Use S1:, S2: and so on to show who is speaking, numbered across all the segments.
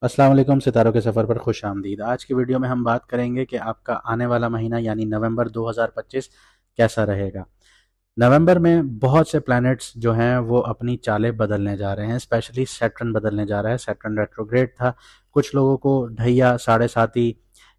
S1: अस्सलाम वालेकुम, सितारों के सफ़र पर खुश आमदीद। आज की वीडियो में हम बात करेंगे कि आपका आने वाला महीना यानी नवंबर 2025 कैसा रहेगा। नवंबर में बहुत से प्लैनेट्स जो हैं वो अपनी चालें बदलने जा रहे हैं, स्पेशली सैटर्न बदलने जा रहा है। सैटर्न रेट्रोग्रेड था, कुछ लोगों को ढैया साढ़े साती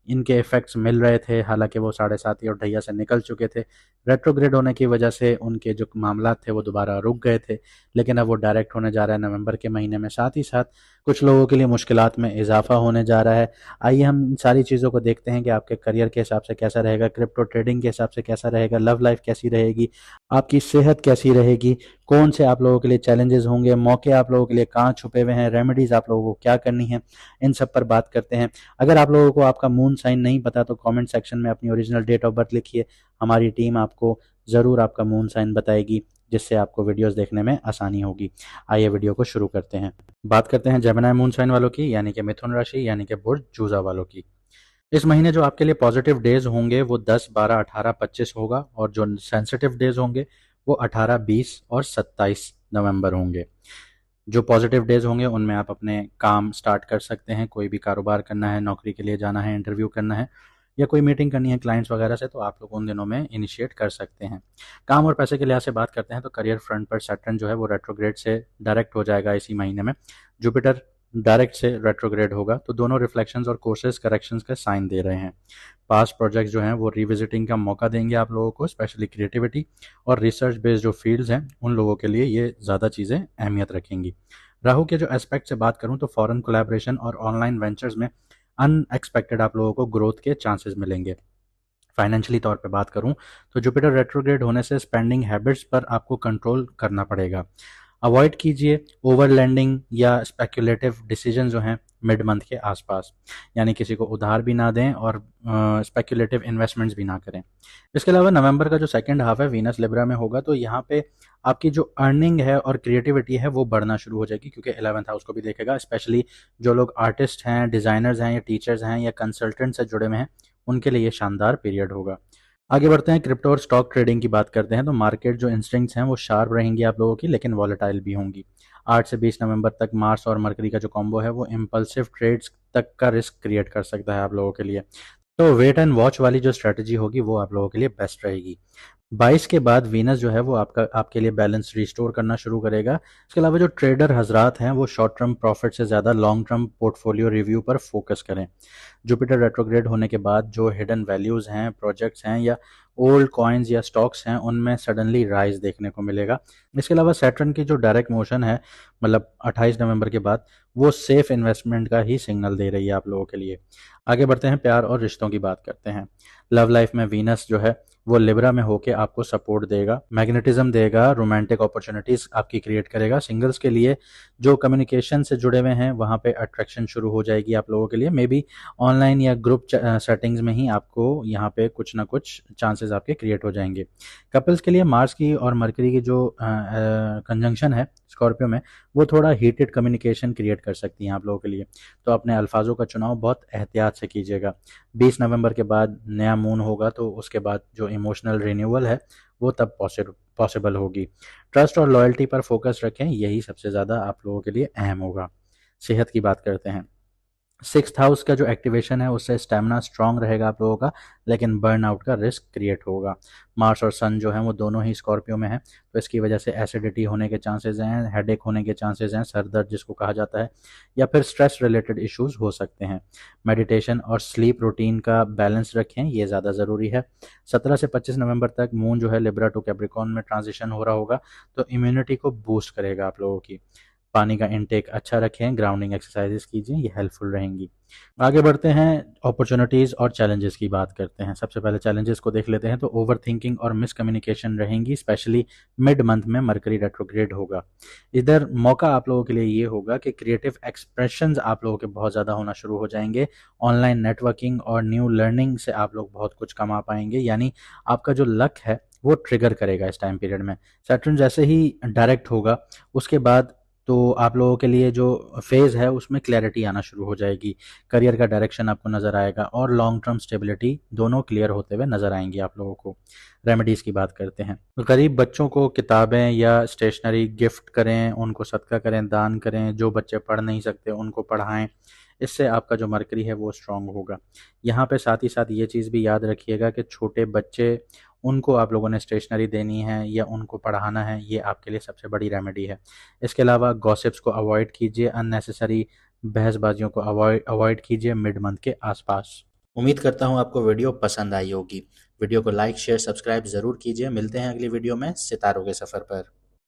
S1: इनके इफ़ेक्ट्स मिल रहे थे, हालांकि वो साढ़े साती और ढैया से निकल चुके थे। रेट्रोग्रेड होने की वजह से उनके जो मामला थे वो दोबारा रुक गए थे, लेकिन अब वो डायरेक्ट होने जा रहा है नवंबर के महीने में। साथ ही साथ कुछ लोगों के लिए मुश्किलात में इजाफा होने जा रहा है। आइए हम इन सारी चीज़ों को देखते हैं कि आपके करियर के हिसाब से कैसा रहेगा, क्रिप्टो ट्रेडिंग के हिसाब से कैसा रहेगा, लव लाइफ कैसी रहेगी, आपकी सेहत कैसी रहेगी, कौन से आप लोगों के लिए चैलेंजेस होंगे, मौके आप लोगों के लिए कहाँ छुपे हुए हैं, रेमेडीज आप लोगों को क्या करनी है, इन सब पर बात करते हैं। अगर आप लोगों को आपका मून साइन नहीं पता तो कमेंट सेक्शन में अपनी ओरिजिनल डेट ऑफ बर्थ लिखिए। हमारी टीम आपको ज़रूर आपका मून साइन बताएगी, जिससे आपको वीडियोस देखने में आसानी होगी। आइए वीडियो को शुरू करते हैं। बात करते हैं जेमिनी मून साइन वालों की, यानी कि मिथुन राशि यानी कि बुर्ज जूजा वालों की। इस महीने जो आपके लिए पॉजिटिव डेज होंगे वो 10, 12, 18, 25 होगा, और जो सेंसिटिव डेज होंगे वो 18, 20 और 27 नवंबर होंगे। जो पॉजिटिव डेज होंगे उनमें आप अपने काम स्टार्ट कर सकते हैं। कोई भी कारोबार करना है, नौकरी के लिए जाना है, इंटरव्यू करना है, या कोई मीटिंग करनी है क्लाइंट्स वगैरह से, तो आप लोग उन दिनों में इनिशिएट कर सकते हैं। काम और पैसे के लिहाज से बात करते हैं तो करियर फ्रंट पर सैटर्न जो है वो रेट्रोग्रेड से डायरेक्ट हो जाएगा इसी महीने में। जुपिटर डायरेक्ट से रेट्रोग्रेड होगा, तो दोनों रिफ्लेक्शंस और कोर्सेज करेक्शंस का साइन दे रहे हैं। पास्ट प्रोजेक्ट्स जो हैं वो रिविजिटिंग का मौका देंगे आप लोगों को, स्पेशली क्रिएटिविटी और रिसर्च बेस्ड जो फील्ड्स हैं उन लोगों के लिए ये ज़्यादा चीज़ें अहमियत रखेंगी। राहु के जो एस्पेक्ट से बात करूं तो फॉरेन कोलैबोरेशन और ऑनलाइन वेंचर्स में अनएक्सपेक्टेड आप लोगों को ग्रोथ के चांसेस मिलेंगे। फाइनेंशियली तौर पे बात करूं तो जुपिटर रेट्रोग्रेड होने से स्पेंडिंग हैबिट्स पर आपको कंट्रोल करना पड़ेगा। अवॉइड कीजिए ओवर लैंडिंग या स्पेक्युलेटिव डिसीजन जो हैं मिड मंथ के आसपास, यानी किसी को उधार भी ना दें और स्पेक्युलेटिव इन्वेस्टमेंट्स भी ना करें। इसके अलावा नवंबर का जो सेकंड हाफ है वीनस लिब्रा में होगा, तो यहाँ पे आपकी जो अर्निंग है और क्रिएटिविटी है वो बढ़ना शुरू हो जाएगी, क्योंकि 11th हाउस को भी देखेगा। स्पेशली जो लोग आर्टिस्ट हैं, डिज़ाइनर्स हैं, या टीचर्स हैं, या कंसल्टेंट से जुड़े हुए हैं, उनके लिए ये शानदार पीरियड होगा। आगे बढ़ते हैं, क्रिप्टो और स्टॉक ट्रेडिंग की बात करते हैं तो मार्केट जो इंस्टिंक्ट्स हैं वो शार्प रहेंगी आप लोगों की, लेकिन वॉलेटाइल भी होंगी। 8 से 20 नवंबर तक मार्स और मरकरी का जो कॉम्बो है वो इम्पल्सिव ट्रेड्स तक का रिस्क क्रिएट कर सकता है आप लोगों के लिए। तो वेट एंड वॉच वाली जो स्ट्रेटजी होगी वो आप लोगों के लिए बेस्ट रहेगी। 22 के बाद वीनस जो है वो आपके लिए बैलेंस रिस्टोर करना शुरू करेगा। इसके अलावा जो ट्रेडर हजरात हैं वो शॉर्ट टर्म प्रॉफिट से ज़्यादा लॉन्ग टर्म पोर्टफोलियो रिव्यू पर फोकस करें। जुपिटर रेट्रोग्रेड होने के बाद जो हिडन वैल्यूज़ हैं, प्रोजेक्ट्स हैं, या ओल्ड कॉइन्स या स्टॉक्स हैं, उनमें सडनली राइज देखने को मिलेगा। इसके अलावा सैटर्न की जो डायरेक्ट मोशन है, मतलब 28 नवंबर के बाद, वो सेफ इन्वेस्टमेंट का ही सिग्नल दे रही है आप लोगों के लिए। आगे बढ़ते हैं, प्यार और रिश्तों की बात करते हैं। लव लाइफ में वीनस जो है वो लिब्रा में होके आपको सपोर्ट देगा, मैग्नेटिज्म देगा, रोमांटिक अपॉर्चुनिटीज आपकी क्रिएट करेगा। सिंगल्स के लिए जो कम्युनिकेशन से जुड़े हुए हैं वहाँ पे अट्रैक्शन शुरू हो जाएगी आप लोगों के लिए। मे बी ऑनलाइन या ग्रुप सेटिंग्स में ही आपको यहाँ पे कुछ ना कुछ चांसेस आपके क्रिएट हो जाएंगे। कपल्स के लिए मार्स की और मरकरी की जो कंजंक्शन है स्कॉर्पियो में, वो थोड़ा हीटेड कम्युनिकेशन क्रिएट कर सकती हैं आप लोगों के लिए, तो अपने अल्फाजों का चुनाव बहुत एहतियात से कीजिएगा। 20 नवंबर के बाद नया मून होगा, तो उसके बाद जो इमोशनल रिन्यूअल है वो तब पॉसिबल होगी। ट्रस्ट और लॉयल्टी पर फोकस रखें, यही सबसे ज़्यादा आप लोगों के लिए अहम होगा। सेहत की बात करते हैं। सिक्स्थ हाउस का जो एक्टिवेशन है उससे स्टेमिना स्ट्रांग रहेगा आप लोगों का, लेकिन बर्नआउट का रिस्क क्रिएट होगा। मार्स और सन जो है वो दोनों ही स्कॉर्पियो में है, तो इसकी वजह से एसिडिटी होने के चांसेस हैं, हेडेक होने के चांसेस हैं, सर दर्द जिसको कहा जाता है, या फिर स्ट्रेस रिलेटेड इश्यूज हो सकते हैं। मेडिटेशन और स्लीप रूटीन का बैलेंस रखें, ये ज़्यादा ज़रूरी है। 17 से 25 नवंबर तक मून जो है लिब्रा टू कैप्रिकॉर्न में ट्रांजिशन हो रहा होगा, तो इम्यूनिटी को बूस्ट करेगा आप लोगों की। पानी का इंटेक अच्छा रखें, ग्राउंडिंग एक्सरसाइजेस कीजिए, ये हेल्पफुल रहेंगी। आगे बढ़ते हैं, अपॉर्चुनिटीज़ और चैलेंजेस की बात करते हैं। सबसे पहले चैलेंजेस को देख लेते हैं, तो ओवर थिंकिंग और मिसकम्युनिकेशन रहेंगी, स्पेशली मिड मंथ में मरकरी रेट्रोग्रेड होगा। इधर मौका आप लोगों के लिए ये होगा कि क्रिएटिव एक्सप्रेशंस आप लोगों के बहुत ज़्यादा होना शुरू हो जाएंगे। ऑनलाइन नेटवर्किंग और न्यू लर्निंग से आप लोग बहुत कुछ कमा पाएंगे, यानी आपका जो लक है वो ट्रिगर करेगा इस टाइम पीरियड में। सैटर्न जैसे ही डायरेक्ट होगा उसके बाद तो आप लोगों के लिए जो फेज़ है उसमें क्लैरिटी आना शुरू हो जाएगी, करियर का डायरेक्शन आपको नज़र आएगा, और लॉन्ग टर्म स्टेबिलिटी दोनों क्लियर होते हुए नज़र आएंगी आप लोगों को। रेमेडीज़ की बात करते हैं, तो गरीब बच्चों को किताबें या स्टेशनरी गिफ्ट करें, उनको सदका करें, दान करें। जो बच्चे पढ़ नहीं सकते उनको पढ़ाएं। इससे आपका जो मरकरी है वो स्ट्रांग होगा। यहाँ पे साथ ही साथ ये चीज़ भी याद रखिएगा कि छोटे बच्चे, उनको आप लोगों ने स्टेशनरी देनी है या उनको पढ़ाना है, ये आपके लिए सबसे बड़ी रेमेडी है। इसके अलावा गॉसिप्स को अवॉइड कीजिए, अननेसेसरी बहसबाजियों को अवॉइड अवॉइड कीजिए मिड मंथ के आसपास। उम्मीद करता हूँ आपको वीडियो पसंद आई होगी। वीडियो को लाइक शेयर सब्सक्राइब ज़रूर कीजिए। मिलते हैं अगली वीडियो में सितारों के सफ़र पर।